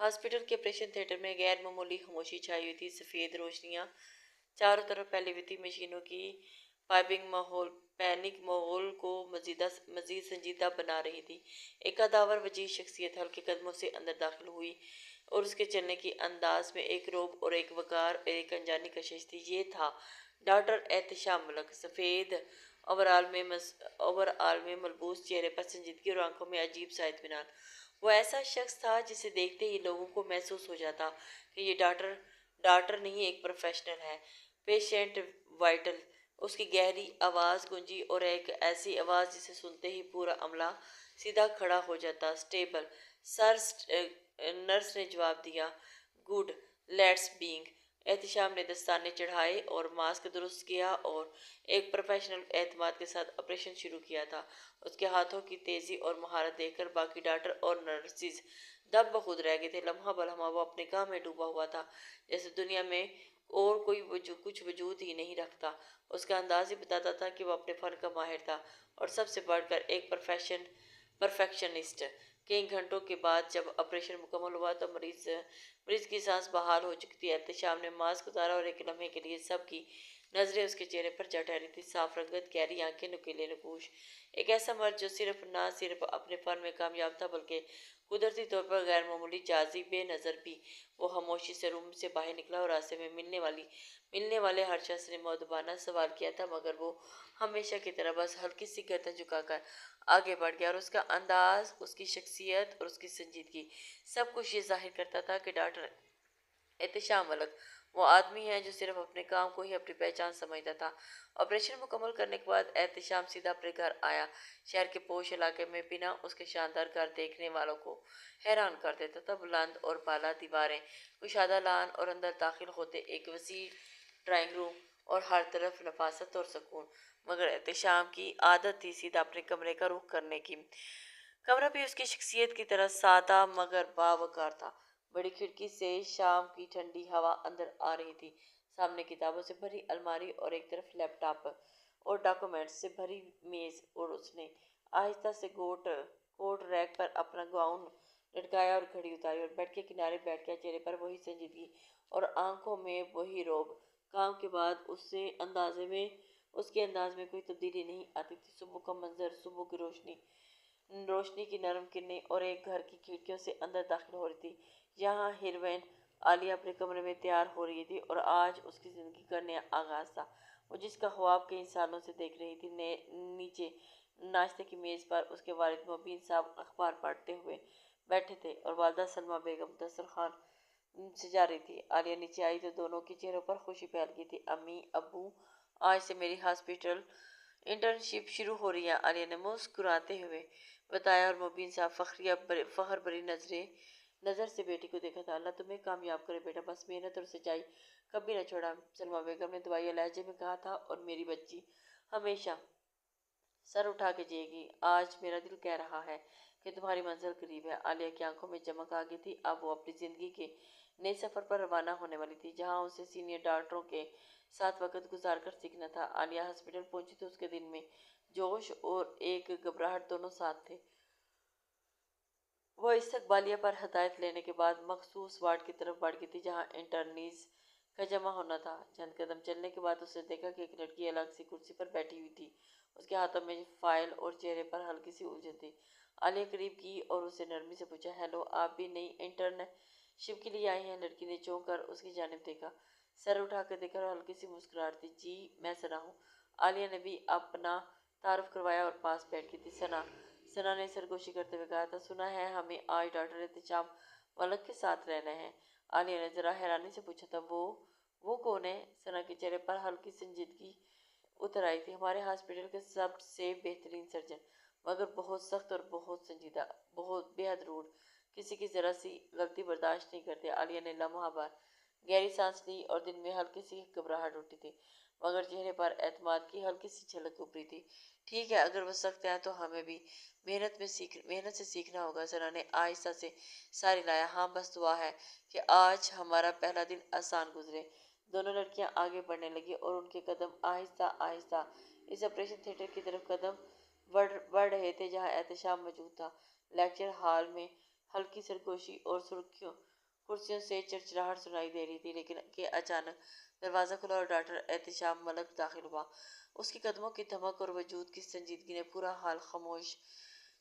Hospital के operation theatre में गैर मामूली खामोशी छाई हुई थी। सफ़ेद रोशनियां चारों तरफ फैली हुई थी। मशीनों की पैनिक माहौल को मजीद संजीदा बना रही थी। एक कदावर वजीह शख्सियत हल्के कदमों से अंदर दाखिल हुई और उसके चलने की अंदाज में एक रोब और एक वकार और एक अनजानी कशिश थी। ये था डॉक्टर एहतिशाम मलक। सफ़ेद ओवरऑल में मलबूस चेहरे पर संजीदगी और आंखों में अजीब सा इत्मीनान। वो ऐसा शख्स था जिसे देखते ही लोगों को महसूस हो जाता कि ये डॉक्टर डॉक्टर नहीं, एक प्रोफेशनल है। Patient vital. उसकी गहरी आवाज़ गूंजी और एक ऐसी आवाज़ जिसे सुनते ही पूरा अमला सीधा खड़ा हो जाता। Stable sir. नर्स ने जवाब दिया। Good, let's being. एहतिशाम ने दस्ताने चढ़ाए और मास्क दुरुस्त किया और एक प्रोफेशनल एतमाद के साथ ऑपरेशन शुरू किया था। उसके हाथों की तेज़ी और महारत देखकर बाकी डॉक्टर और नर्सिस दम बखुद रह गए थे। लम्हा बलम्हा वो अपने काम में डूबा हुआ था, जैसे दुनिया में और कोई कुछ वजूद ही नहीं रखता। उसका अंदाज ही बताता था कि वो अपने फ़न का माहिर था और सबसे बढ़कर एक परफेक्शनिस्ट। कई घंटों के बाद जब ऑपरेशन मुकम्मल हुआ तो मरीज की सांस बहाल हो चुकी थी। एहतिशाम ने मास्क उतारा और एक लम्हे के लिए सबकी नजरें उसके चेहरे पर जा ठहरी थी। साफ रंगत, गहरी आंखें, नुकीले नकूश। एक ऐसा मर्द जो सिर्फ अपने फन में कामयाब था बल्कि कुदरती तौर पर गैर मामूली जाज़िबे नज़र भी। वो खामोशी से रूम से बाहर निकला और रास्ते में मिलने वाले हर शख्स ने मौदबाना सवाल किया था, मगर वो हमेशा की तरह बस हल्की सी गर्दन झुकाकर आगे बढ़ गया। और उसका अंदाज, उसकी शख्सियत और उसकी संजीदगी सब कुछ ये जाहिर करता था कि डॉक्टर एहतिशाम मलक वो आदमी है जो सिर्फ अपने काम को ही अपनी पहचान समझता था। ऑपरेशन मुकम्मल करने के बाद एहतिशाम सीधा अपने घर आया। शहर के पोश इलाके में बिना उसके शानदार घर देखने वालों को हैरान कर देता था। बुलंद और बाला दीवारें, कुशादा लान और अंदर दाखिल होते एक वसी ड्राइंग रूम और हर तरफ नफासत और सुकून। मगर एहतिशाम की आदत थी सीधा अपने कमरे का रुख करने की। कमरा भी उसकी शख्सियत की तरह सादा मगर बावकार था। बड़ी खिड़की से शाम की ठंडी हवा अंदर आ रही थी। सामने किताबों से भरी अलमारी और एक तरफ लैपटॉप और डॉक्यूमेंट्स से भरी मेज, और उसने आहिस्ता से कोट रैक पर अपना गाउन लटकाया और घड़ी उतारी और बेड के किनारे बैठ गया। चेहरे पर वही संजीदगी और आंखों में वही रोब। काम के बाद उसके अंदाज में कोई तब्दीली नहीं आती थी। सुबह का मंजर, सुबह की रोशनी की नरम किरणें और एक घर की खिड़कियों से अंदर दाखिल हो रही थी। यहाँ हीरोइन आलिया अपने कमरे में तैयार हो रही थी और आज उसकी ज़िंदगी का नया आगाज़ था। वो जिसका ख्वाब कई सालों से देख रही थी। नीचे नाश्ते की मेज़ पर उसके वालिद मोबीन साहब अखबार पढ़ते हुए बैठे थे और वालदा सलमा बेगम दस्तरखान सजा रही थी। आलिया नीचे आई तो दोनों के चेहरों पर खुशी फैल गई थी। अम्मी, अब्बू, आज से मेरी हॉस्पिटल इंटर्नशिप शुरू हो रही है, आलिया ने मुस्कुराते हुए बताया और मुबीन साहब फख्र भरी नज़र से बेटी को देखा था। अल्लाह तुम्हें कामयाब करे बेटा, बस मेहनत और सच्चाई कभी न छोड़ा, सलमा बेगम ने दवाइया लहजे में कहा था। और मेरी बच्ची हमेशा सर उठा के जिएगी। आज मेरा दिल कह रहा है कि तुम्हारी मंजिल करीब है। आलिया की आंखों में चमक आ गई थी। अब वो अपनी ज़िंदगी के नए सफ़र पर रवाना होने वाली थी, जहाँ उसे सीनियर डॉक्टरों के साथ वक्त गुजार कर सीखना था। आलिया हॉस्पिटल पहुंची तो उसके दिन में जोश और एक घबराहट दोनों साथ थे। वह इस्तकबालिया पर हदायत लेने के बाद मखसूस वार्ड की तरफ बढ़ गई थी, जहाँ इंटर्नीज का जमा होना था। चंद कदम चलने के बाद उसने देखा कि एक लड़की अलग सी कुर्सी पर बैठी हुई थी। उसके हाथों में फाइल और चेहरे पर हल्की सी उलझन थी। आलिया करीब की और उसे नरमी से पूछा, हेलो, आप भी नई इंटर्नशिप के लिए आई हैं? लड़की ने चौंक कर उसकी जानिब देखा, सर उठा कर देखा और हल्की सी मुस्कुराहट थी। जी, मैं सना हूँ। आलिया ने भी अपना तारुफ करवाया और पास बैठ गई थी। सना ने सरगोशी करते हुए कहा था, सुना है हमें आज डॉक्टर एहतिशाम मलक के साथ रहना है। आलिया ने जरा हैरानी से पूछा था, वो कौन है? सना के चेहरे पर हल्की संजीदगी उतर आई थी। हमारे हॉस्पिटल के सबसे बेहतरीन सर्जन, मगर बहुत सख्त और बहुत संजीदा, बहुत बेहद रूड, किसी की जरा सी गलती बर्दाश्त नहीं करते। आलिया ने लम्हा भर गहरी सांस ली और दिल में हल्की सी घबराहट उठी थी, मगर चेहरे पर एतमाद की हल्की सी झलक उभरी थी। ठीक है, अगर वो सख्त है तो हमें भी मेहनत से सीखना होगा। सना ने आहिस्ता से सारी लाया। हाँ, बस दुआ है कि आज हमारा पहला दिन आसान गुजरे। दोनों लड़कियां आगे बढ़ने लगी और उनके कदम आहिस्ता आहिस्ता इस ऑपरेशन थिएटर की तरफ कदम बढ़ रहे थे, जहां एहतिशाम मौजूद था। लेक्चर हॉल में हल्की सरगोशी और सुर्खियों कुर्सियों से चिड़चिड़ाहट सुनाई दे रही थी, लेकिन कि अचानक दरवाज़ा खुला और डॉक्टर एहतिशाम मलक दाखिल हुआ। उसके कदमों की धमक और वजूद की संजीदगी ने पूरा हाल खामोश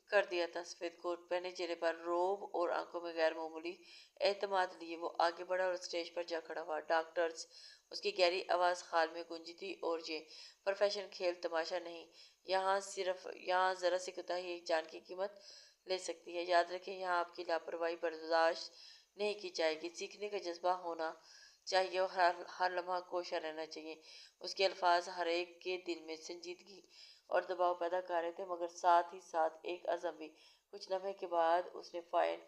कर दिया था। सफ़ेद कोट पहने, चेहरे पर रोब और आंखों में गैर मामूली एतमाद लिए वो आगे बढ़ा और स्टेज पर जा खड़ा हुआ। डॉक्टर्स, उसकी गहरी आवाज़ हाल में गूंजी थी, और ये प्रोफेशन खेल तमाशा नहीं। यहाँ ज़रा सी कोताही एक जान की कीमत ले सकती है। याद रखें, यहाँ आपकी लापरवाही बर्दाश्त नहीं की जाएगी। सीखने का जज्बा होना चाहिए और हर लम्हा कोशा रहना चाहिए। उसके अल्फाज हर एक के दिल में संजीदगी और दबाव पैदा कर रहे थे, मगर साथ ही साथ एक अज़म भी। कुछ लम्हे के बाद उसने फाइल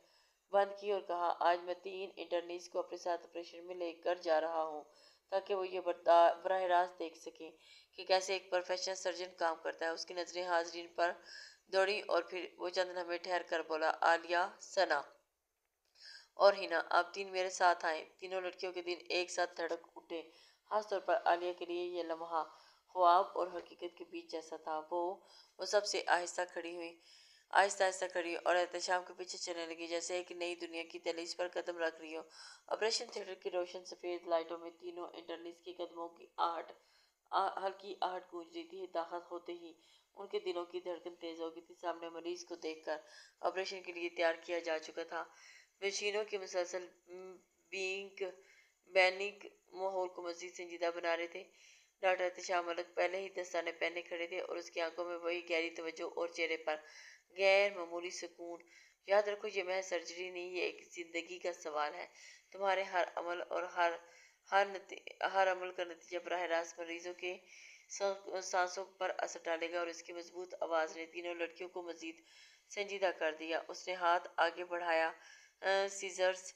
बंद की और कहा, आज मैं 3 इंटर्नीज को अपने साथ ऑपरेशन में लेकर जा रहा हूँ, ताकि वो ये बराह रास्त देख सकें कि कैसे एक प्रोफेशनल सर्जन काम करता है। उसकी नज़रें हाजरीन पर दौड़ी और फिर वो चंद लम्हे ठहर कर बोला, आलिया, सना और हिना, आप 3 मेरे साथ आए। तीनों लड़कियों के दिल एक साथ धड़क उठे। खासतौर पर आलिया के लिए यह लम्हा ख्वाब और हकीकत के बीच जैसा था। वो सबसे आहिस्ता आहिस्ता खड़ी और एहतशाम के पीछे चलने लगी, जैसे एक नई दुनिया की दहलीज पर कदम रख रही हो। ऑपरेशन थिएटर की रोशन सफ़ेद लाइटों में तीनों इंटर्निस के कदमों की हल्की आहट गूंज रही थी। दाखिल होते ही उनके दिलों की धड़कन तेज हो गई थी। सामने मरीज को देखकर ऑपरेशन के लिए तैयार किया जा चुका था। मशीनों के मुसलसल बींग बैनिक माहौल को मजीद संजीदा बना रहे थे। डॉक्टर एहतिशाम मलिक पहले ही दस्ताने पहने खड़े थे और उसकी आंखों में वही गहरी तवज्जो और चेहरे पर गैर मामूली सुकून। याद रखो, ये महज सर्जरी नहीं, ये एक जिंदगी का सवाल है। तुम्हारे हर अमल और हर अमल का नतीजा बराह रास्त मरीजों के सांसों पर असर डालेगा। और इसकी मजबूत आवाज़ ने तीनों लड़कियों को मजीद संजीदा कर दिया। उसने हाथ आगे बढ़ाया। सीजर्स।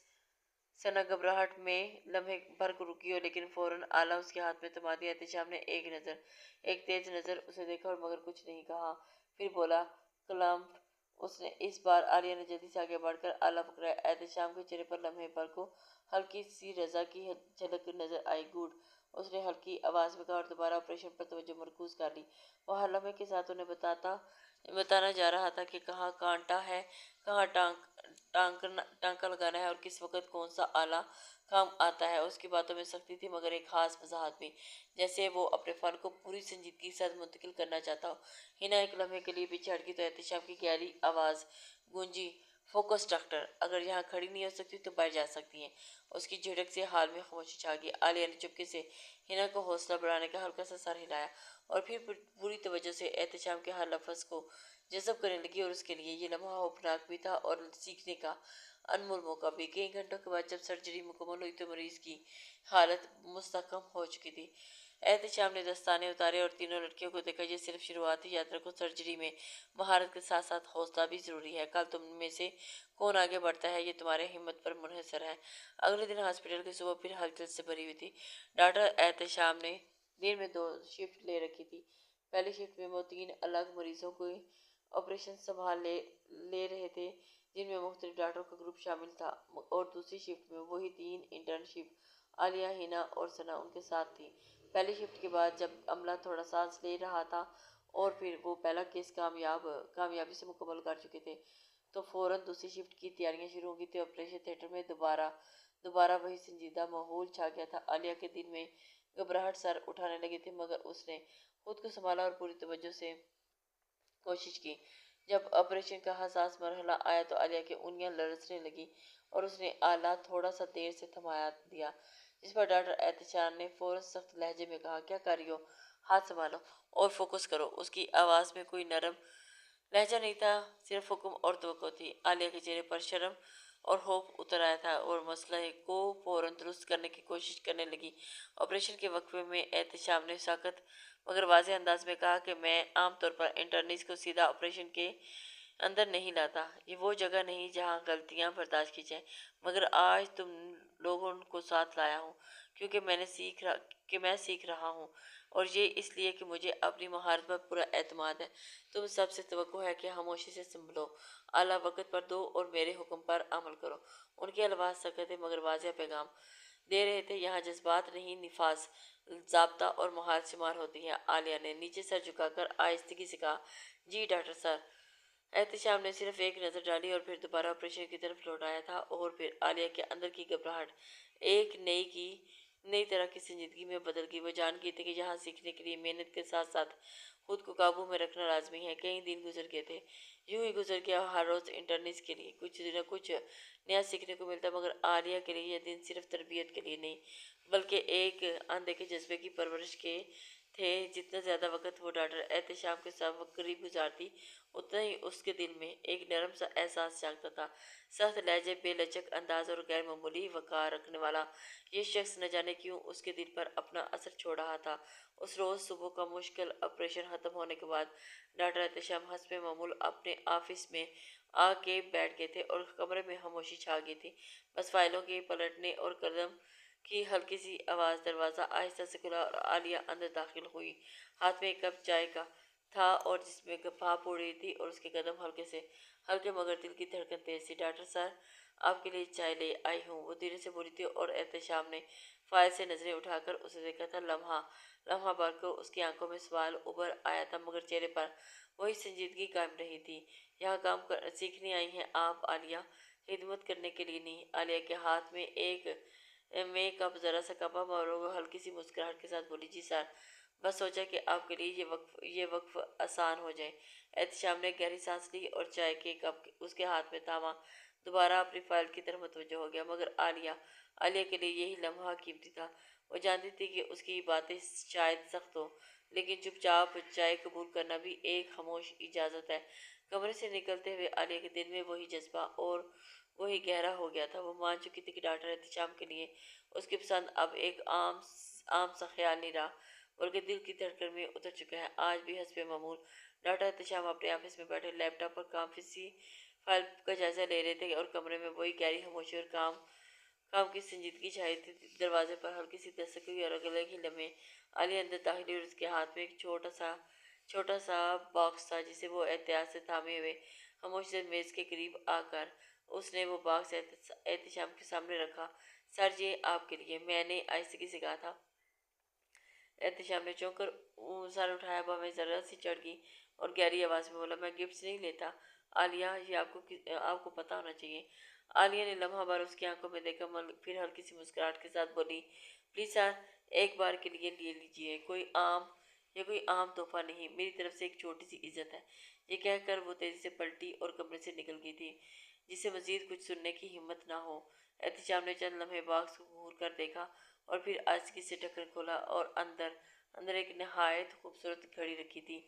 सना घबराहट में लम्हे भर को रुकी हो, लेकिन फौरन आला उसके हाथ में थमा दिया। एहतिशाम ने एक तेज नज़र उसे देखा और मगर कुछ नहीं कहा। फिर बोला, कलाम। उसने इस बार आलिया ने जल्दी से आगे बढ़कर आला पकड़ा। एहतिशाम के चेहरे पर लम्हे भर को हल्की सी रजा की झलक नजर आई। गुड, उसने हल्की आवाज में कहा और दोबारा ऑपरेशन पर तवज्जो मरकूज कर ली। वह हर लम्हे के साथ उन्हें बताना जा रहा था कि कहाँ कांटा है, कहाँ टांका लगाना है और किस वक्त कौन सा आला काम आता है। उसकी बातों में सख्ती थी, मगर एक खास वजाहत भी, जैसे वो अपने फन को पूरी संजीदगी के साथ मुंतकिल करना चाहता हो। हिना एक लम्हे के लिए पीछे हटकी तो एहतिशाम की गहरी आवाज़ गूंजी, फोकस डॉक्टर, अगर यहाँ खड़ी नहीं हो सकती तो बाहर जा सकती हैं। उसकी झिड़क से हाल में खामोशी छा गई। आलिया ने चुपके से हिना को हौसला बढ़ाने का हल्का सा सर हिलाया और फिर पूरी तवज्जो से एहतिशाम के हर लफ्ज़ को जज़ब करने लगी। और उसके लिए ये लम्हा खौफनाक भी था और सीखने का अनमोल मौका भी। कई घंटों के बाद जब सर्जरी मुकम्मल हुई तो मरीज की हालत मुस्तकम हो चुकी थी। एहतिशाम ने दस्ताने उतारे और तीनों लड़कियों को देखा। ये सिर्फ शुरुआत ही, याद रखो, सर्जरी में महारत के साथ साथ हौसला भी ज़रूरी है। कल तुम में से कौन आगे बढ़ता है, ये तुम्हारे हिम्मत पर मुनहसर है। अगले दिन हॉस्पिटल की सुबह फिर हलचल से भरी हुई थी। डॉक्टर एहतिशाम ने दिन में 2 शिफ्ट ले रखी थी। पहली शिफ्ट में वो 3 अलग मरीजों को ऑपरेशन संभाल ले रहे थे, जिनमें मुख्तलिफ डॉक्टरों का ग्रुप शामिल था। और दूसरी शिफ्ट में वही 3 इंटर्नशिप, आलिया, हिना और सना उनके साथ थी। पहली शिफ्ट के बाद जब अमला थोड़ा सांस ले रहा था और फिर वो पहला केस कामयाबी से मुकम्मल कर चुके थे, तो फौरन दूसरी शिफ्ट की तैयारियां शुरू हो गई थी। ऑपरेशन थिएटर में दोबारा वही संजीदा माहौल छा गया था। आलिया के दिल में घबराहट सर उठाने लगी थी, मगर उसने खुद को संभाला और पूरी तवज्जो से कोशिश की। जब ऑपरेशन का हसास मरहला आया तो आलिया की उंगलियां लरसने लगी और उसने आला थोड़ा सा देर से थमा दिया, जिस पर डॉक्टर एहतिशाम ने फौरन सख्त लहजे में कहा, क्या कर रही हो, हाथ संभालो और फोकस करो। उसकी आवाज़ में कोई नरम लहजा नहीं था, सिर्फ हुक्म और तवक्को थी। आलिया के चेहरे पर शर्म और खौफ उतर आया था और मसले को फौरन दुरुस्त करने की कोशिश करने लगी। ऑपरेशन के वक्फे में एहतिशाम ने सख्त मगर वाज़ेह अंदाज में कहा कि मैं आमतौर पर इंटर्निस को सीधा ऑपरेशन के अंदर नहीं लाता। ये वो जगह नहीं जहाँ गलतियाँ बर्दाश्त की जाएं, मगर आज तुम लोगों को साथ लाया हूँ क्योंकि मैं सीख रहा हूँ, और ये इसलिए कि मुझे अपनी महारत पर पूरा एतमाद है। तुम सबसे तवक्को है कि खामोशी से संभलो, आला वक्त पर दो और मेरे हुक्म पर अमल करो। उनके अल्फाज सख्त थे मगर वाज़ेह पैगाम दे रहे थे। यहाँ जज्बात नहीं, निफाज, ज़ाब्ता और महारत शुमार होती है। आलिया ने नीचे सर झुकाकर आहिस्तगी से कहा, जी डॉक्टर सर। एहतिशाम ने सिर्फ एक नज़र डाली और फिर दोबारा ऑपरेशन की तरफ लौट आया था, और फिर आलिया के अंदर की घबराहट एक नई तरह की संजीदगी में बदल गई। वो जान गई थी कि यहाँ सीखने के लिए मेहनत के साथ साथ खुद को काबू में रखना लाजमी है। कई दिन गुजर गए थे, यूं ही गुजर गया। हर रोज़ इंटर्निस के लिए कुछ न कुछ नया सीखने को मिलता, मगर आलिया के लिए यह दिन सिर्फ तरबियत के लिए नहीं, बल्कि एक अनदेखे जज्बे की परवरिश के थे। जितना ज़्यादा वक्त वो डॉक्टर एहतिशाम के साथ करीब गुजारती, उतना ही उसके दिल में एक नरम सा एहसास जागता था। सख्त लहजे, बेलचक अंदाज और गैर मामूली वक़ार रखने वाला ये शख्स न जाने क्यों उसके दिल पर अपना असर छोड़ रहा था। उस रोज़ सुबह का मुश्किल ऑपरेशन ख़त्म होने के बाद डॉक्टर एहतिशाम हस्ब मामूल अपने ऑफिस में आके बैठ गए थे और कमरे में खामोशी छा गई थी। बस फाइलों के पलटने और कदम की हल्की सी आवाज़। दरवाज़ा आहिस्ता से खुला और आलिया अंदर दाखिल हुई। हाथ में एक कप चाय का था और जिसमें भाप उड़ रही थी, और उसके कदम हल्के मगर दिल की धड़कन तेज थी। डॉक्टर सर, आपके लिए चाय ले आई हूँ, वो धीरे से बोली थी, और एहतिशाम ने फाइल से नजरें उठाकर उसे देखा था। लम्हा भर कर उसकी आंखों में सवाल उभर आया था, मगर चेहरे पर वही संजीदगी कायम रही थी। यहाँ सीखने आई हैं आप आलिया, खिदमत करने के लिए नहीं। आलिया के हाथ में कप जरा सा कपा और वो हल्की सी मुस्कुराहट के साथ बोली, जी सर, बस सोचा कि आपके लिए ये वक्फ आसान हो जाए। एहतिशाम ने गहरी सांस ली और चाय के कप उसके हाथ में थामा। दोबारा अपनी फाइल की तरफ मुतवज्जो हो गया, मगर आलिया के लिए यही लम्हा कीमती था। वो जानती थी कि उसकी बातें शायद सख्त हो, लेकिन चुपचाप चाय कबूल करना भी एक खामोश इजाज़त है। कमरे से निकलते हुए आलिया के दिल में वही जज्बा और वही गहरा हो गया था। वो मान चुकी थी कि डॉक्टर एहतिशाम के लिए उसकी पसंद अब एक आम सा ख्याल नहीं रहा, बल्कि दिल की धड़कन में उतर चुका है। आज भी हस्बे मामूल डॉक्टर एहतिशाम अपने ऑफिस में बैठे लैपटॉप पर काफी फाइल का जायजा ले रहे थे, और कमरे में वही गहरी खामोशी और काम की संजीदगी छाई थी। दरवाजे पर हल्की सी दस्तक हुई और अगले ही लम्हे आलिया अंदर दाखिल हुई, और उसके हाथ में एक छोटा सा बॉक्स था, जिसे वो एहतियात से थामे हुए खामोशी से मेज के करीब आकर उसने वो बॉक्स एहतिशाम के सामने रखा। सर, ये आपके लिए, मैंने आहिस्तगी से कहा था। एहतिशाम ने चौंक कर सर उठाया। हवा जरा सी चढ़ गई और गहरी आवाज में बोला, मैं गिफ्ट्स नहीं लेता आलिया, ये आपको पता होना चाहिए। आलिया ने लम्हा भर उसकी आंखों में देखा, फिर हल्की सी मुस्कुराहट के साथ बोली, प्लीज सर, एक बार के लिए ले लीजिए, कोई आम तोहफा नहीं, मेरी तरफ से एक छोटी सी इज्जत है। ये कहकर वो तेजी से पलटी और कमरे से निकल गई थी, जिसे मजीद कुछ सुनने की हिम्मत ना हो। एहतिशाम ने चंद लम्हे बॉक्स को घूर कर देखा और फिर आहिस्तगी से ढक्कन खोला, और अंदर अंदर एक नहायत खूबसूरत घड़ी रखी थी,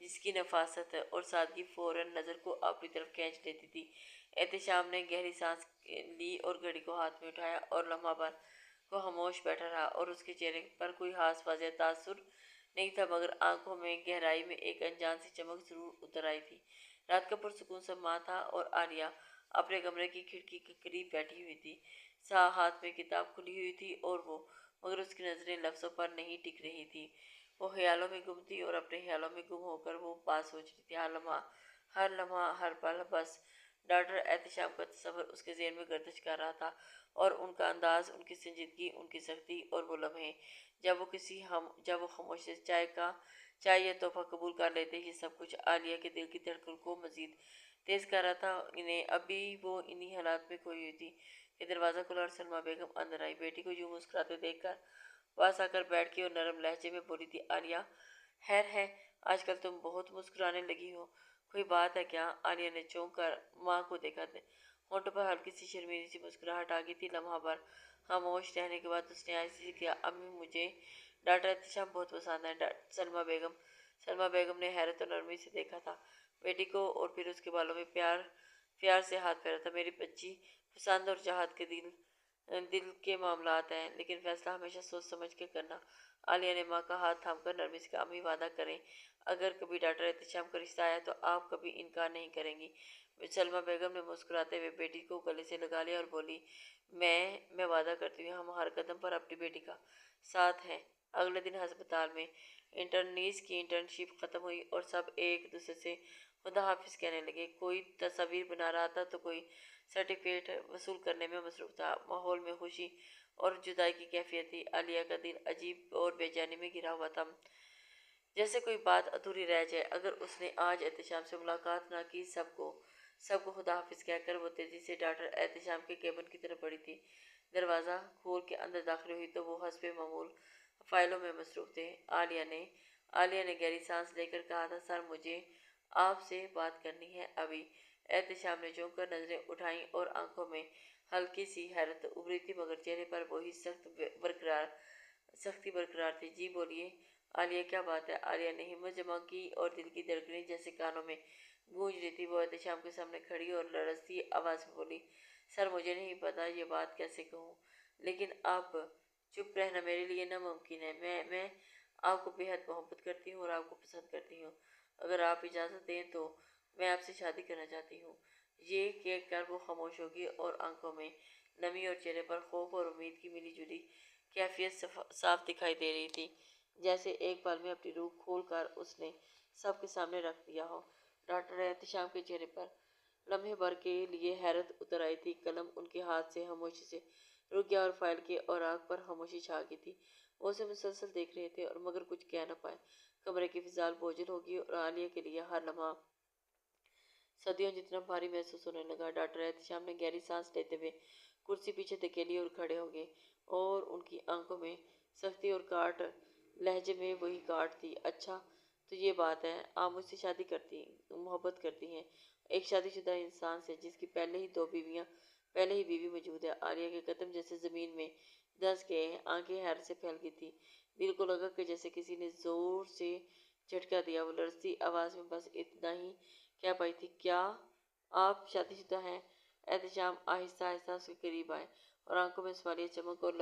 जिसकी नफासत और सादगी फौरन नज़र को अपनी तरफ खींच लेती थी। एहतिशाम ने गहरी सांस ली और घड़ी को हाथ में उठाया और लम्हा भर को खामोश बैठा रहा, और उसके चेहरे पर कोई खास वजह तासुर नहीं था, मगर आंखों में गहराई में एक अनजान सी चमक जरूर उतर आई थी। रात का पुरसुकून समा था और आलिया अपने कमरे की खिड़की के करीब बैठी हुई थी। हाथ में किताब खुली हुई थी, और वो मगर उसकी नज़रें लफ्ज़ों पर नहीं टिक रही थी। वो ख्यालों में गुम थी, और अपने ख्यालों में गुम होकर वो बात सोच रही थी। हर पल बस डॉक्टर एहतिशाम का तस्वर उसके ज़हन में गर्दिश कर रहा था, और उनका अंदाज, उनकी संजीदगी, उनकी सख्ती, और वो लम्हे जब वो खामोशी से चाय या तोहफा कबूल कर लेते, ये सब कुछ आलिया के दिल की धड़कन को मजीद तेज कर रहा था। अभी वो इन्हीं हालात में खोई हुई थी कि दरवाज़ा खुला और सलमा बेगम अंदर आई। बेटी को यूं मुस्कुराते देखकर पास आकर बैठ गई और नरम लहजे में बोली थी, आलिया, खैर है, आजकल तुम बहुत मुस्कुराने लगी हो, कोई बात है क्या? आलिया ने चौंक कर माँ को देखा। होंठों पर हल्की सी शर्मीली सी मुस्कुराहट आ गई थी। लम्हा भर खामोश रहने के बाद उसने ऐसे ही किया, अम्मी, मुझे डॉक्टर एहतिशाम बहुत पसंद है। सलमा बेगम ने हैरत और नरमी से देखा था बेटी को, और फिर उसके बालों में प्यार से हाथ फेरा था। मेरी बच्ची, पसंद और चाहत के दिल के मामलात हैं, लेकिन फैसला हमेशा सोच समझ के करना। आलिया ने माँ का हाथ थामकर नरमी से कहा, अम्मी, वादा करें, अगर कभी डॉक्टर एहतिशाम का रिश्ता आया तो आप कभी इनकार नहीं करेंगी। सलमा बेगम ने मुस्कुराते हुए बेटी को गले से लगा लिया और बोली, मैं वादा करती हूँ, हम हर कदम पर अपनी बेटी का साथ हैं। अगले दिन अस्पताल में इंटर्नीस की इंटर्नशिप ख़त्म हुई और सब एक दूसरे से खुदा हाफिज कहने लगे। कोई तस्वीर बना रहा था तो कोई सर्टिफिकेट वसूल करने में मसरूफ था। माहौल में खुशी और जुदाई की कैफियत थी। आलिया का दिल अजीब और बेचैनी में घिरा हुआ था। जैसे कोई बात अधूरी रह जाए। अगर उसने आज एहतशाम से मुलाकात ना की, सबको खुदा हाफिज कहकर वो तेजी से डॉक्टर एहतशाम के केबिन की तरफ बढ़ी थी। दरवाज़ा खोल के अंदर दाखिल हुई तो वो हस्बे मामूल फाइलों में मसरूफ थे। आलिया ने गहरी सांस लेकर कहा था, सर मुझे आपसे बात करनी है अभी। एहतशाम ने झुक कर नजरें उठाई और आंखों में हल्की सी हैरत उभरी थी, मगर चेहरे पर वही सख्ती बरकरार थी। जी बोलिए आलिया, क्या बात है? आलिया ने हिम्मत जमा की और दिल की धड़कनें जैसे कानों में गूंज रही थी। वो एहतशाम के सामने खड़ी और लरजती आवाज़ में बोली, सर मुझे नहीं पता ये बात कैसे कहूँ, लेकिन आप चुप रहना मेरे लिए नामुमकिन है। मैं आपको बेहद मोहब्बत करती हूँ और आपको पसंद करती हूँ। अगर आप इजाज़त दें तो मैं आपसे शादी करना चाहती हूँ। ये कह कर वो खामोश होगी और आंखों में नमी और चेहरे पर खौफ और उम्मीद की मिली जुली कैफियत साफ दिखाई दे रही थी, जैसे एक पल में अपनी रूह खोल कर उसने सबके सामने रख दिया हो। डॉक्टर एहतशाम के चेहरे पर लम्हे भर के लिए हैरत उतर आई थी। कलम उनके हाथ से खामोशी से रुक गया और फाइल के औराक पर खामोशी छा गई थी। वो उसे मुसलसल देख रहे थे और मगर कुछ कह न पाए। कमरे की फिजाल बोझिल होगी और आलिया के लिए हर लम्हा सदियों जितना भारी महसूस होने लगा। डॉक्टर एहतशाम ने गहरी सांस लेते हुए कुर्सी पीछे धकेली और खड़े हो गए, और उनकी आंखों में सख्ती और काट लहजे में वही काट थी। अच्छा तो ये बात है, आप मुझसे शादी मोहब्बत करती हैं, एक शादीशुदा इंसान से जिसकी पहले ही बीवी मौजूद है। आलिया के कदम जैसे जमीन में धंस गए, आंखें हैरत से फैल गई थी। दिल को लगा कि जैसे किसी ने जोर से झटका दिया। वो लड़ती आवाज में बस इतना ही कह पाई थी, क्या आप शादीशुदा हैं? एहतशाम आहिस्ता आहिस्ता उसके करीब आए और आंखों में सवालिया चमक और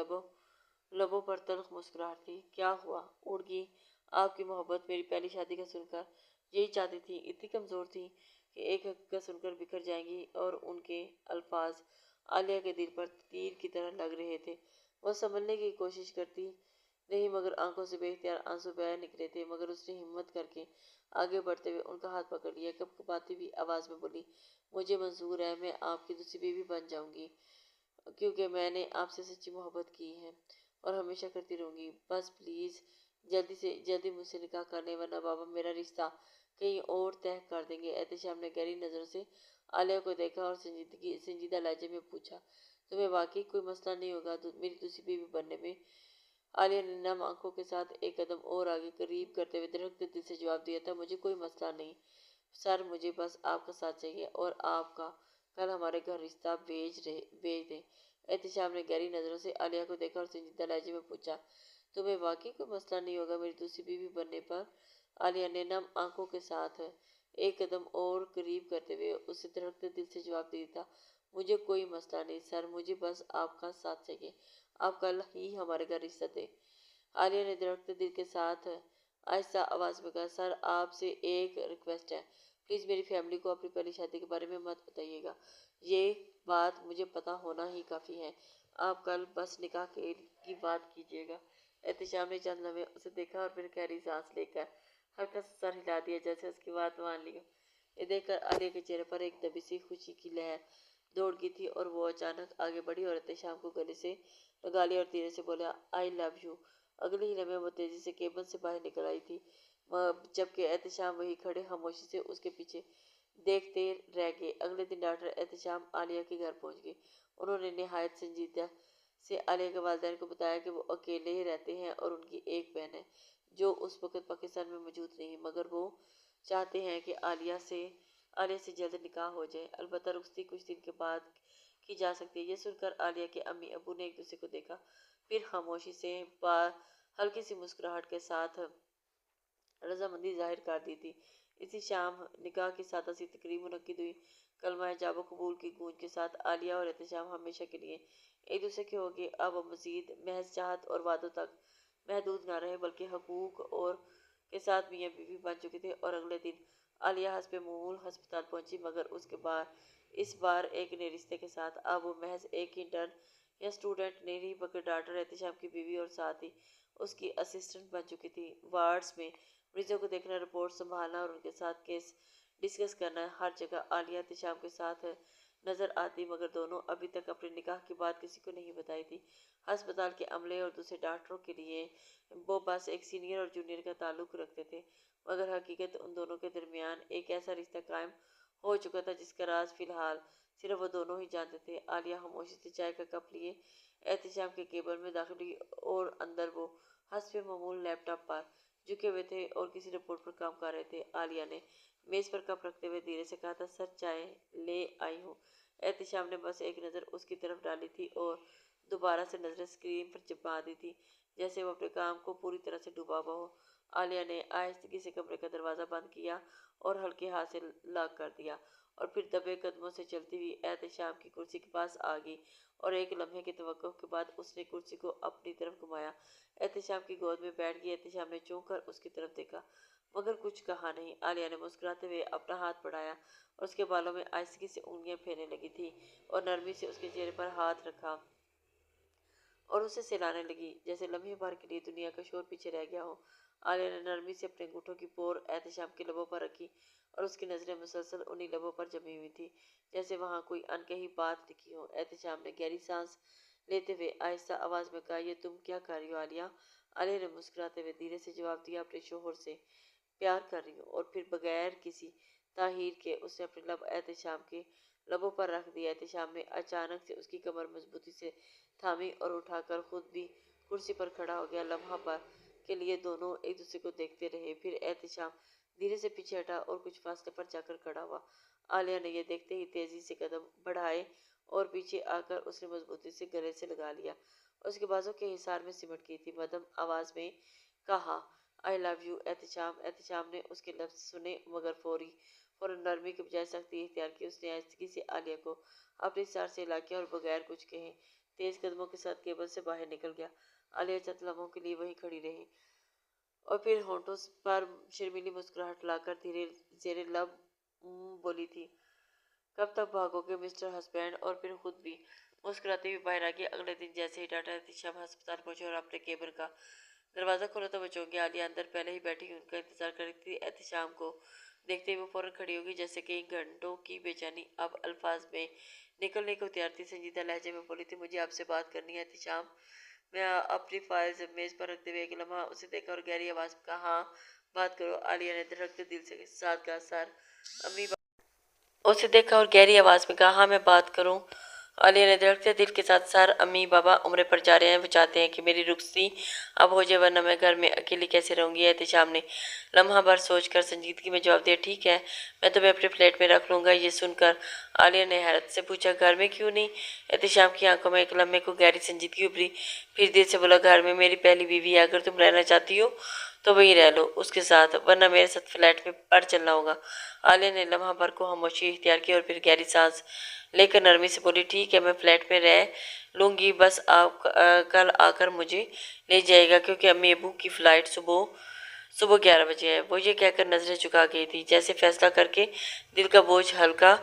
लबों पर तल्ख मुस्कुराहट थी। क्या हुआ? उड़ गई आपकी मोहब्बत मेरी पहली शादी का सुनकर? यही चाहती थी, इतनी कमज़ोर थी कि एक हकीकत सुनकर बिखर जाएंगी। और उनके अल्फाज आलिया के दिल पर तीर की तरह लग रहे थे। वह संभलने की कोशिश करती नहीं, मगर आंखों से बेख्तियार आंसू बह निकले थे। मगर उसने हिम्मत करके आगे बढ़ते हुए उनका हाथ पकड़ लिया। कपकपाती हुई आवाज़ में बोली, मुझे मंजूर है, मैं आपकी दूसरी बीवी बन जाऊंगी, क्योंकि मैंने आपसे सच्ची मोहब्बत की है और हमेशा करती रहूंगी। बस प्लीज़ जल्दी से जल्दी मुझसे निकाह कर लें, वरना बाबा मेरा रिश्ता कहीं और तय कर देंगे। एहतशाम ने गहरी नज़रों से आलिया को देखा और संजीदा लहजे में पूछा, तुम्हें वाकई कोई मसला नहीं होगा मेरी दूसरी बीवी बनने में? आलिया ने नम आंखों के साथ एक कदम और आगे करीब करते हुए धड़कते दिल से जवाब दिया था, मुझे कोई मसला नहीं सर, मुझे बस आपका साथ चाहिए और आपका कल हमारे घर रिश्ता भेज दें। एहतशाम ने गहरी नज़रों से आलिया को देखा और संजीदा लहजे में पूछा, तुम्हें वाकई कोई मसला नहीं होगा मेरी दूसरी बीवी बनने पर? आलिया ने नम आंखों के साथ एक कदम और करीब करते हुए उसे धड़कते दिल से जवाब दिया था, मुझे कोई मसला नहीं सर, मुझे बस आपका साथ चाहिए, आप कल ही हमारे घर रिश्ता दें। आलिया ने धड़कते दिल के साथ आहिस्ता आवाज में कहा, सर आपसे एक रिक्वेस्ट है, प्लीज़ मेरी फैमिली को अपनी पहली शादी के बारे में मत बताइएगा, ये बात मुझे पता होना ही काफ़ी है, आप कल बस निकाह की बात कीजिएगा। एहतशाम ने चंद लम्हे उसे देखा और फिर गहरी सांस लेकर हल्का सा सर हिला दिया, जैसे उसकी बात मान ली। ये देखकर आलिया के चेहरे पर एक दबी सी खुशी की लहर दौड़ गई थी और वो अचानक आगे बढ़ी और एहतशाम को गले से लगा लिया और धीरे से बोला, आई लव यू। अगले ही लम्हे वो तेजी से केबिन से बाहर निकल आई थी, जबकि एहतशाम वही खड़े खामोशी से उसके पीछे देखते रह गए। अगले दिन डॉक्टर एहतशाम आलिया के घर पहुंच गए। उन्होंने निहायत संजीदा से आलिया के वालिदैन को बताया कि वो अकेले ही रहते हैं और उनकी एक बहन है जो उस वक्त पाकिस्तान में मौजूद नहीं, मगर वो चाहते हैं कि आलिया से जल्द निकाह हो जाए, अलबत्ता रुखसती कुछ दिन के बाद की जा सकती है। ये सुनकर आलिया के अम्मी अबू ने एक दूसरे को देखा, फिर खामोशी से हल्की सी मुस्कुराहट के साथ रजामंदी जाहिर कर दी थी। इसी शाम निकाह की सादा सी तकरीब मुनक्किद हुई। कलमा जाबो कबूल की गूंज के साथ आलिया और एहतशाम हमेशा के लिए एक दूसरे के हो गए। अब मजीद महज चाहत और वादों तक महदूद न रहे, बल्कि हकूक और के साथ मियाँ बीवी बन चुके थे। और अगले दिन आलिया हस्ब मामूल हस्पताल पहुंची, मगर उसके बाद इस बार एक नए रिश्ते के साथ। अब वो महज एक इंटर्न या स्टूडेंट नहीं, बल्कि डॉक्टर एहतशाम की बीवी और साथ ही उसकी असिस्टेंट बन चुकी थी। वार्ड्स में मरीजों को देखना, रिपोर्ट संभालना और उनके साथ केस डिस्कस करना, हर जगह आलिया एहतशाम के साथ नजर आती, मगर दोनों अभी तक अपने निकाह की बात किसी को नहीं बताई थी। अस्पताल के अमले और दूसरे डॉक्टरों के लिए वो बस एक सीनियर और जूनियर का ताल्लुक रखते थे, मगर हकीकत उन दोनों के दरमियान एक ऐसा रिश्ता कायम हो चुका था जिसका राज फिलहाल सिर्फ वो दोनों ही जानते थे। आलिया खामोशी से चाय का कप लिए एहतिशाम के केबिन में दाखिल हुई और अंदर वो हस्बे मामूल लैपटॉप पर झुके हुए थे और किसी रिपोर्ट पर काम कर रहे थे। आलिया ने मेज पर कप रखते हुए धीरे से कहा था, सर चाय ले आई हूँ। एहतिशाम ने बस एक नज़र उसकी तरफ डाली थी और दोबारा से नजरें स्क्रीन पर चिपका दी थी, जैसे वो अपने काम को पूरी तरह से डूबा हुआ हो। आलिया ने आहिस्तगी से कमरे का दरवाज़ा बंद किया और हल्के हाथ से लॉक कर दिया, और फिर दबे कदमों से चलती हुई एहतिशाम की कुर्सी के पास आ गई और एक लम्हे की तवक्कुफ के बाद उसने कुर्सी को अपनी तरफ घुमाया। एहतिशाम की गोद में बैठ गई। एहतिशाम ने चौंक कर उसकी तरफ देखा, मगर कुछ कहा नहीं। आलिया ने मुस्कुराते हुए अपना हाथ बढ़ाया और उसके बालों में आहिस्तगी से उंगलियां फेरने लगी थी और नरमी से उसके चेहरे पर हाथ रखा और उसे सहलाने लगी, जैसे लम्हे भर के लिए दुनिया का शोर पीछे रह गया हो। आलिया ने नरमी से अपने अंगूठों की पोर एहतिशाम के लबों पर रखी और उसकी नजरें मुसलसल उन्हीं लबों पर जमी हुई थी, जैसे वहां कोई अनकही बात लिखी हो। एहतिशाम ने गहरी सांस लेते हुए आहिस्ता आवाज में कहा, ये तुम क्या कर रही हो आलिया? आलिया ने मुस्कुराते हुए धीरे से जवाब दिया, अपने शोहर से प्यार कर रही हूँ। और फिर बगैर किसी ताहीर के उसने अपने लब एहतिशाम के लबों पर रख दिया। एहतिशाम ने अचानक से उसकी कमर मजबूती से थामी और उठाकर खुद भी कुर्सी पर खड़ा हो गया। लम्हा पर के लिए दोनों एक दूसरे को देखते रहे, फिर एहतिशाम धीरे से पीछे हटा और कुछ फासले पर जाकर खड़ा हुआ। आलिया ने यह देखते ही तेजी से कदम बढ़ाए और पीछे आकर उसने मजबूती से गले से लगा लिया। उसके बाजों के हिसार में सिमट गई थी। मध्यम आवाज में कहा, I love you Ehtisham. Ehtisham ने उसके लफ्ज सुने, मगर फौरन नरमी के बजाय सख्ती इख्तियार की। उसने आहिस्तगी से आलिया को अपने सार से हिला किया और बगैर कुछ कहे तेज कदमों के साथ केबल से बाहर निकल गया। आलिया चंद लम्हों के लिए वहीं खड़ी रही और फिर होंठों पर शर्मीली मुस्कुराहट लाकर धीरे जेरे लब बोली थी, कब तक भागोगे मिस्टर हस्बैंड? और फिर खुद भी मुस्कुराते हुए बाहर आ गई। अगले दिन जैसे ही डॉक्टर एहतिशाम अस्पताल पहुंचे और अपने केबिन का दरवाजा खोला तो वो चौंक गई। आलिया अंदर पहले ही बैठी उनका इंतजार कर रही थी। एहतिशाम को देखते ही वो फौरन खड़ी होगी, जैसे कई घंटों की बेचैनी अब अल्फाज में निकलने को तैयार थी। संजीदा लहजे में बोली थी, मुझे आपसे बात करनी है एहतिशाम। मैं अपनी फाइल मेज पर रखते हुए एक लम्हा उसे देखा और गहरी आवाज में कहा, हाँ बात करो। आलिया ने धड़कते दिल से साथ कहा, सर अम्मी। उसे देखा और गहरी आवाज में कहा, हाँ मैं बात करूं। आलिया ने धड़कते दिल के साथ, सर अम्मी बाबा उम्र पर जा रहे हैं, वो चाहते हैं कि मेरी रुखसती अब हो जाए, वरना मैं घर में अकेली कैसे रहूंगी। एहतिशाम ने लम्हा भर सोचकर संजीदगी में जवाब दिया, ठीक है मैं तुम्हें अपने फ्लैट में रख लूंगा। ये सुनकर आलिया ने हैरत से पूछा, घर में क्यों नहीं? एहतिशाम की आंखों में एक लम्हे को गहरी संजीदगी उभरी, फिर देर से बोला, घर में मेरी पहली बीवी है, अगर तुम रहना चाहती हो तो वहीं रह लो उसके साथ, वरना मेरे साथ फ्लैट में पड़ चलना होगा। आलिया ने लम्हा भर को खामोशी इख्तियार की और फिर गहरी सांस लेकर नरमी से बोली, ठीक है मैं फ्लैट में रह लूँगी, बस आप कल आकर मुझे ले जाएगा, क्योंकि अम्मी अबू की फ़्लाइट सुबह सुबह 11 बजे है। वो ये कहकर नजरें झुका गई थी, जैसे फैसला करके दिल का बोझ हल्का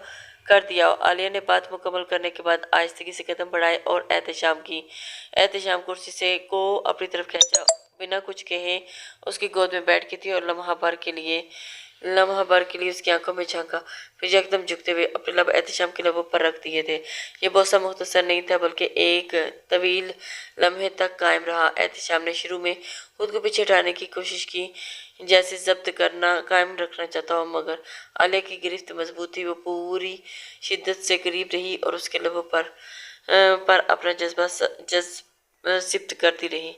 कर दिया। आलिया ने बात मुकम्मल करने के बाद आहिस्तगी से कदम बढ़ाए और एहतिशाम कुर्सी से को अपनी तरफ खींचा, बिना कुछ कहे उसकी गोद में बैठ गई थी और लम्हा भर के लिए उसकी आंखों में झांका, फिर एकदम झुकते हुए अपने लब एहतिशाम के लबों पर रख दिए थे। ये बोसा मुख्तसर नहीं था, बल्कि एक तवील लम्हे तक कायम रहा। एहतिशाम ने शुरू में खुद को पीछे हटाने की कोशिश की, जैसे जब्त करना कायम रखना चाहता हो, मगर आलिया की गिरफ्त मजबूत थी। वो पूरी शिद्दत से करीब रही और उसके लबों पर अपना जज्बा सिफ्त करती रही।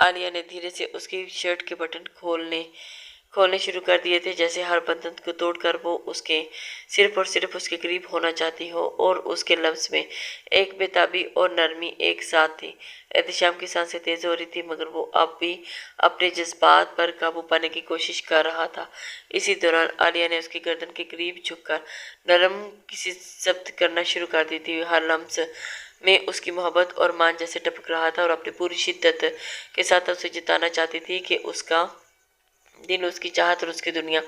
आलिया ने धीरे से उसकी शर्ट के बटन खोलने शुरू कर दिए थे, जैसे हर बंधन को तोड़कर वो उसके सिर्फ उसके करीब होना चाहती हो, और उसके लफ्ज में एक बेताबी और नरमी एक साथ थी। एहतिशाम की सांसें तेज हो रही थी, मगर वो अब भी अपने जज्बात पर काबू पाने की कोशिश कर रहा था। इसी दौरान आलिया ने उसकी गर्दन के करीब झुककर नरम किसी जब्त करना शुरू कर दी थी। हर लम्स में उसकी मोहब्बत और मान जैसे टपक रहा था और अपनी पूरी शिद्दत के साथ उसे जिताना चाहती थी कि उसका दिल, उसकी चाहत और उसकी दुनिया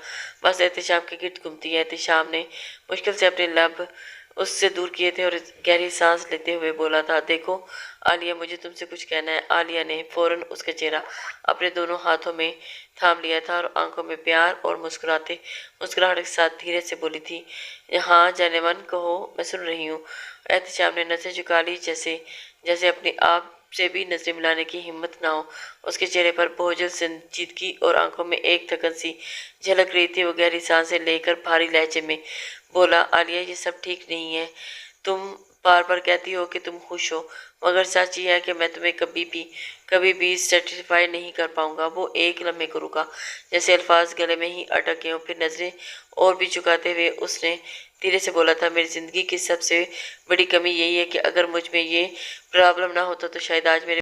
बस एहतिशाम के गिर्द घूमती है। एहतिशाम ने मुश्किल से अपने लब اس سے دور کیے تھے اور گہری سانس لیتے ہوئے بولا تھا، دیکھو عالیہ، مجھے تم سے کچھ کہنا ہے۔ عالیہ نے فوراً اس کا چہرہ اپنے دونوں ہاتھوں میں تھام لیا تھا اور آنکھوں میں پیار اور مسکراہٹ کے ساتھ دھیرے سے بولی تھی، ہاں جانے من، کہو، میں سن رہی ہوں۔ احتشام نے نظریں جھکا لی، جیسے اپنے آپ سے بھی نظریں ملانے کی ہمت نہ ہو۔ اس کے چہرے پر بہوجل سنجیدگی اور آنکھوں میں ایک تھکن سی جھلک رہی تھی۔ وہ گہری سانسیں لے کر بھاری لہجے میں بولا، عالیہ، یہ سب ٹھیک نہیں ہے۔ تم بار بار کہتی ہو کہ تم خوش ہو، مگر سچ یہ ہے کہ میں تمہیں کبھی بھی سیٹسفائی نہیں کر پاؤں گا۔ وہ ایک لمحے کو رکا، جیسے الفاظ گلے میں ہی اٹک گئے ہوں، پھر نظریں اور بھی جھکاتے ہوئے اس نے دھیرے سے بولا تھا، میری زندگی کی سب سے بڑی کمی یہی ہے کہ اگر مجھ میں یہ پرابلم نہ ہوتا تو شاید آج میرے